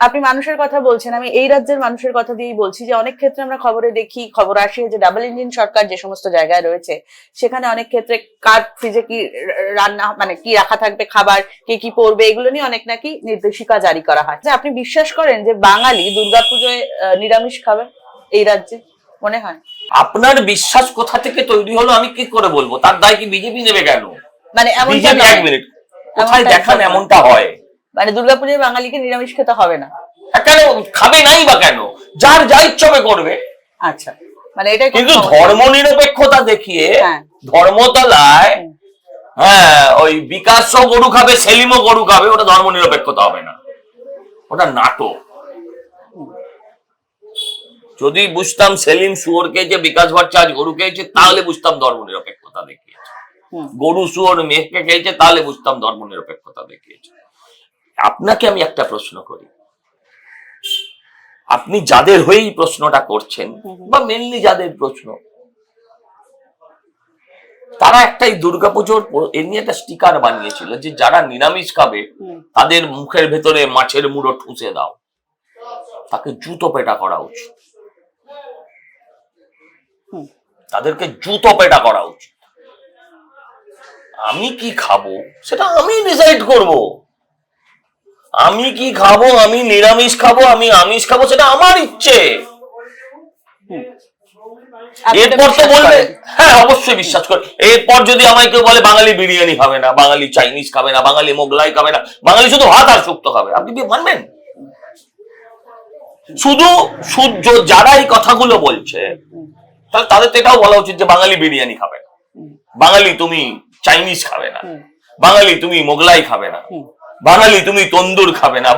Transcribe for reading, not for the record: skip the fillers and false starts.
আপনি মানুষের কথা বলছেন, আমি এই রাজ্যের মানুষের কথা দিয়েই বলছি যে অনেক ক্ষেত্রে আমরা খবরে দেখি, খবর আসে যে ডাবল ইঞ্জিন সরকার যে সমস্ত জায়গায় রয়েছে সেখানে অনেক ক্ষেত্রে কার ফ্রিজে কি রান্না মানে কি রাখা থাকবে, খাবার কে কি পড়বে, এগুলো নিয়ে অনেক নাকি নির্দেশিকা জারি করা হয়। আপনি বিশ্বাস করেন যে বাঙালি দুর্গাপুজোয় নিরামিষ খাবে এই রাজ্যে? মনে হয় আপনার বিশ্বাস কোথা থেকে তৈরি হলো আমি কি করে বলবো? তার দায় কি বিজেপি নেবে কেন? মানে এমনটা বিজেপি, এক মিনিট, কোথায় দেখান এমনটা হয়? মানে দুর্গাপুজোয় বাঙালিকে নিরামিষ খেতে হবে না? কেন খাবে নাই বা কেন? যার যা ইচ্ছবে করবে। আচ্ছা, মানে এটা কিন্তু ধর্ম নিরপেক্ষতা দেখিয়ে ধর্মতলায় ওই বিকাশও গরু খাবে, সেলিমও গরু খাবে, ওটা ধর্ম নিরপেক্ষতা হবে না, ওটা নাটক। যদি বুঝতাম সেলিম শুয়োর খেয়েছে, বিকাশ ভট্টাচার্য গরু খেয়েছে, তাহলে বুঝতাম ধর্ম নিরপেক্ষতা দেখিয়েছে। গরু শুয়োর মেঘকে খেয়েছে, তাহলে বুঝতাম ধর্ম নিরপেক্ষতা দেখিয়েছে। আপনাকে আমি একটা প্রশ্ন করি, আপনি যাদের হয়েই প্রশ্নটা করছেন বা মেনলি যাদের প্রশ্ন, তারা একটাই দুর্গাপুজোর এ নিয়ে একটা স্টিকার বানিয়েছিল যে যারা নিরামিষ খাবে তাদের মুখের ভেতরে মাছের মুড়ো ঠুসে দাও, তাকে জুতো পেটা করা উচিত, তাদেরকে জুতো পেটা করা উচিত। আমি কি খাবো সেটা আমি ডিসাইড করব। আমি কি খাবো, আমি নিরামিষ খাবো, আমি আমিষ খাবো, সেটা আমার ইচ্ছে। এরপর তো বলবে, হ্যাঁ অবশ্যই বিশ্বাস করে। এরপর যদি আমায় কেউ বলে বাঙালি বিরিয়ানি খাবে না, বাঙালি চাইনিজ খাবে না, বাঙালি মোগলাই খাবে না, বাঙালি শুধু ভাত আর শুক্তো খাবে, আপনি কি মানবেন? শুধু যারা এই কথাগুলো বলছে তাহলে তাদের তো এটাও বলা উচিত যে বাঙালি বিরিয়ানি খাবে না, বাঙালি তুমি চাইনিজ খাবে না, বাঙালি তুমি মোগলাই খাবে না, বাঙালি তুমি তন্দুর খাবে না,